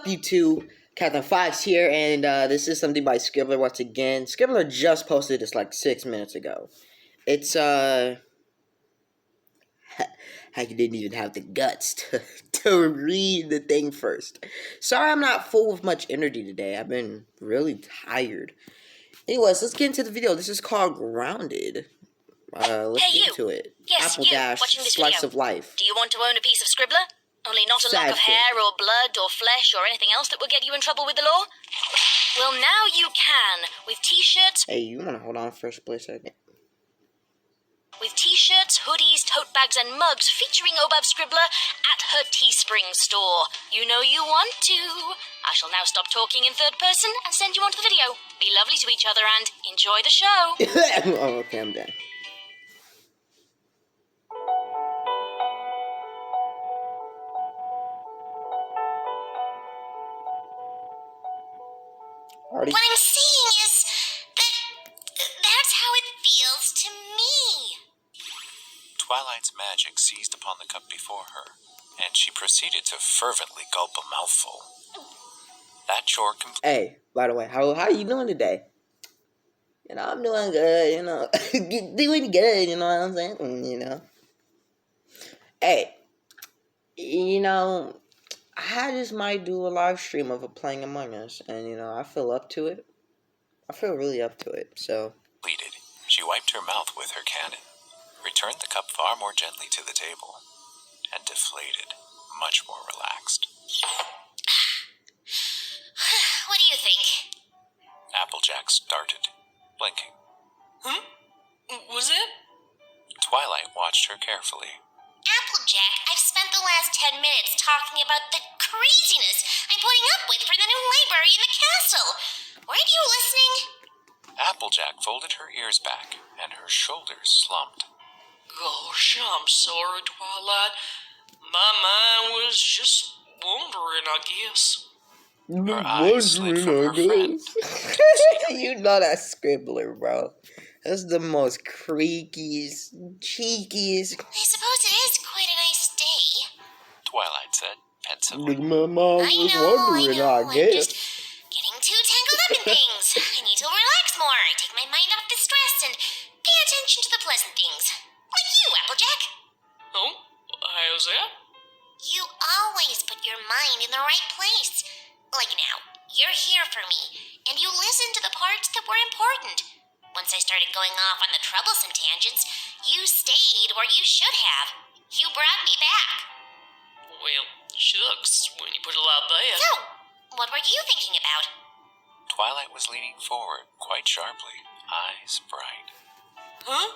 up, YouTube? Captain Fox here, and this is something by Scribbler once again. Scribbler just posted this like 6 minutes ago. It's, how you didn't even have the guts to read the thing first. Sorry I'm not full of much energy today. I've been really tired. Anyways, let's get into the video. This is called Grounded. Let's get into it. Yes, Appledash, watching this Slice video. of Life. Do you want to own a piece of Scribbler? Only not a lock of hair or blood or flesh or anything else that will get you in trouble with the law? Well, now you can, with t-shirts... Hey, you want to hold on for a split second? With t-shirts, hoodies, tote bags and mugs featuring Obab Scribbler at her Teespring store. You know you want to. I shall now stop talking in third person and send you on to the video. Be lovely to each other and enjoy the show. Oh, okay, I'm done. What I'm saying is that's how it feels to me. Twilight's magic seized upon the cup before her, and she proceeded to fervently gulp a mouthful. That chore completed. Hey, by the way, how you doing today? You know, I'm doing good, you know. Doing good, you know what I'm saying? You know. Hey, you know, I just might do a live stream of it playing Among Us, and you know, I feel up to it. I feel really up to it, so. She wiped her mouth with her cannon, returned the cup far more gently to the table, and deflated, much more relaxed. What do you think? Applejack started, blinking. Was it? Twilight watched her carefully. Applejack, I've spent the last 10 minutes talking about the craziness I'm putting up with for the new library in the castle. Weren't you listening? Applejack folded her ears back, and her shoulders slumped. Gosh, I'm sorry, Twilight. My mind was just wandering, I guess. Her eyes slid from her friend. You know that Scribbler, bro. That's the most creakiest, cheekiest. I suppose it is quite a nice day. Twilight said, pensively. My mom was wondering, I guess. I'm just getting too tangled up in things. I need to relax more, take my mind off the stress, and pay attention to the pleasant things. Like you, Applejack. Oh, how's that? You always put your mind in the right place. Like now, you're here for me, and you listen to the parts that were important. Once I started going off on the troublesome tangents, you stayed where you should have. You brought me back. Well, shucks, when you put it like that. So, what were you thinking about? Twilight was leaning forward quite sharply, eyes bright. Huh?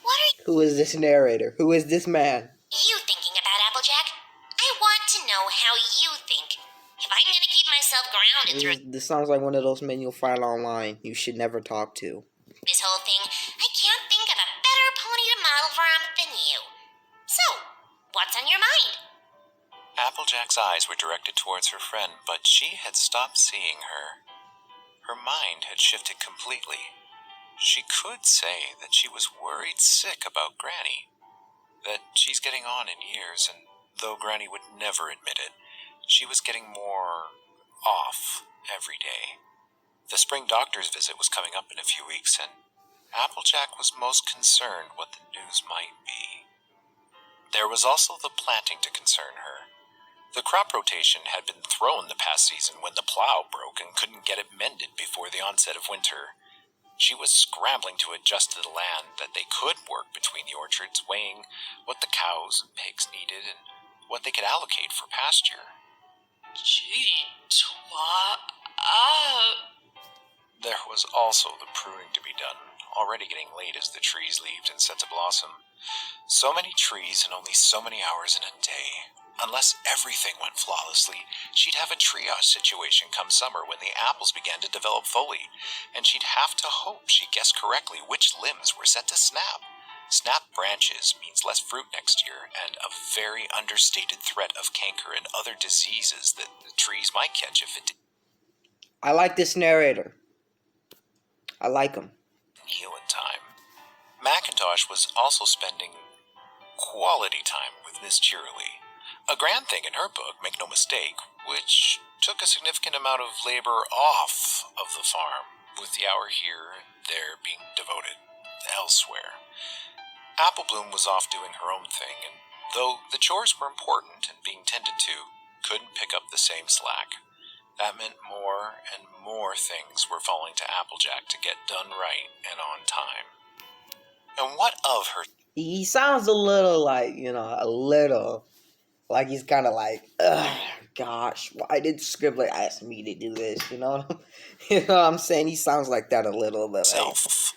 What are Who is this narrator? Who is this man? you thinking about, Applejack? I want to know how you think. If I'm going to keep myself grounded through This sounds like one of those men you'll find online you should never talk to. this whole thing, I can't think of a better pony to model for than you. So, what's on your mind? Applejack's eyes were directed towards her friend, but she had stopped seeing her. Her mind had shifted completely. She could say that she was worried sick about Granny, that she's getting on in years, and though Granny would never admit it, she was getting more off every day. The spring doctor's visit was coming up in a few weeks, and Applejack was most concerned what the news might be. There was also the planting to concern her. The crop rotation had been thrown the past season when the plow broke and couldn't get it mended before the onset of winter. She was scrambling to adjust to the land that they could work between the orchards, weighing what the cows and pigs needed and what they could allocate for pasture. Gee, There was also the pruning to be done, already getting late as the trees leaved and set to blossom. So many trees and only so many hours in a day. Unless everything went flawlessly, she'd have a triage situation come summer when the apples began to develop fully, and she'd have to hope she guessed correctly which limbs were set to snap. Snap branches means less fruit next year, and a very understated threat of canker and other diseases that the trees might catch if it didn't I like this narrator. I like him. heal in time. Macintosh was also spending quality time with Miss Cheerily. A grand thing in her book, make no mistake, which took a significant amount of labor off of the farm, with the hour here and there being devoted elsewhere. Apple Bloom was off doing her own thing, and though the chores were important and being tended to, couldn't pick up the same slack. That meant more and more things were falling to Applejack to get done right and on time. And what of her? He sounds a little like, a little like he's kind of like, ugh, gosh, why did Scribbler ask me to do this? You know what I'm saying? He sounds like that a little bit. Self.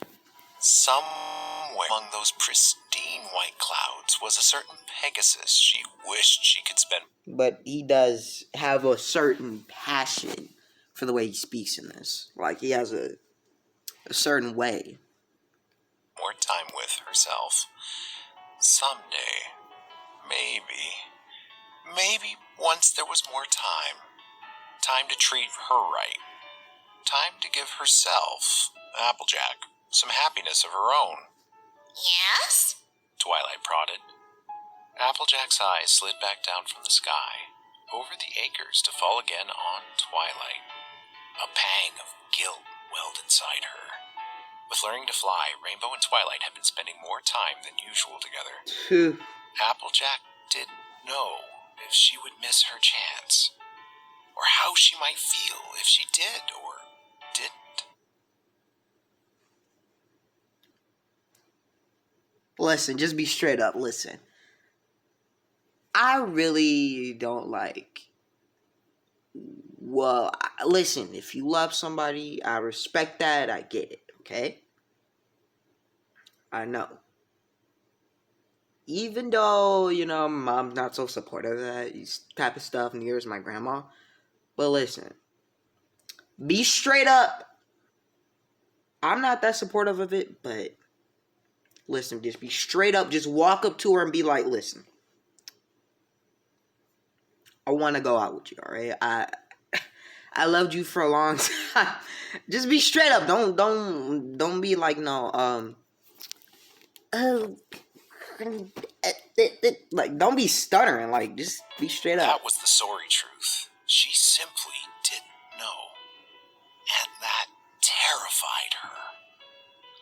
Somewhere among those pristine white clouds was a certain Pegasus she wished she could spend. But he does have a certain passion for the way he speaks in this. Like, he has a certain way. More time with herself. Someday. Maybe once there was more time. Time to treat her right. Time to give herself, Applejack, some happiness of her own. Yes? Twilight prodded. Applejack's eyes slid back down from the sky, over the acres to fall again on Twilight. A pang of guilt welled inside her. With learning to fly, Rainbow and Twilight had been spending more time than usual together. Applejack didn't know if she would miss her chance, or how she might feel if she did or didn't. Listen, just be straight up. Listen, I really don't like. Well, listen, if you love somebody, I respect that. I get it, okay? I know. Even though, mom's not so supportive of that type of stuff, neither is my grandma. But listen, be straight up. I'm not that supportive of it, but listen, just be straight up. Just walk up to her and be like, listen, I want to go out with you, all right? I loved you for a long time. Just be straight up. Don't be like, no, like, don't be stuttering. Like, just be straight up. That was the sorry truth. She simply didn't know. And that terrified her.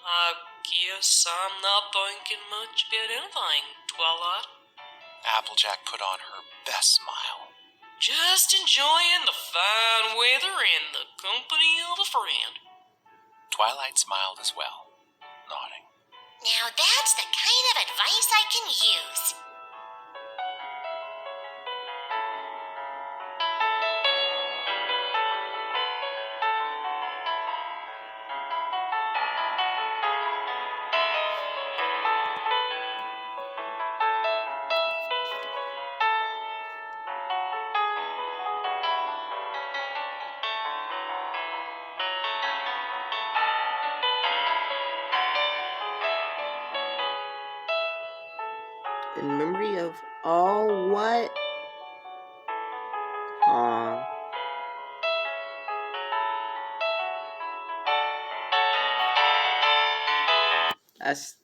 I guess I'm not thinking much about anything, Twilight. Applejack put on her best smile. Just enjoying the fine weather and the company of a friend. Twilight smiled as well, nodding. Now that's the kind of advice I can use. In memory of all what? Aw.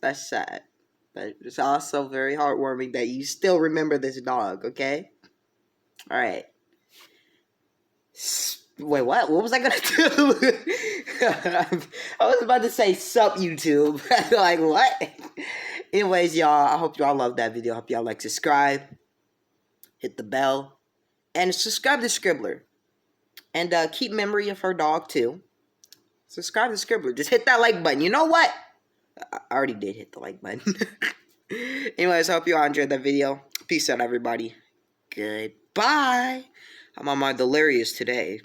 That's sad. But it's also very heartwarming that you still remember this dog, okay? Alright. Wait, what? What was I gonna do? I was about to say sup YouTube. Like, what? Anyways, y'all, I hope y'all love that video. I hope y'all like, subscribe, hit the bell, and subscribe to Scribbler. And keep memory of her dog, too. Subscribe to Scribbler. Just hit that like button. You know what? I already did hit the like button. Anyways, I hope you all enjoyed that video. Peace out, everybody. Goodbye. I'm on my delirious today.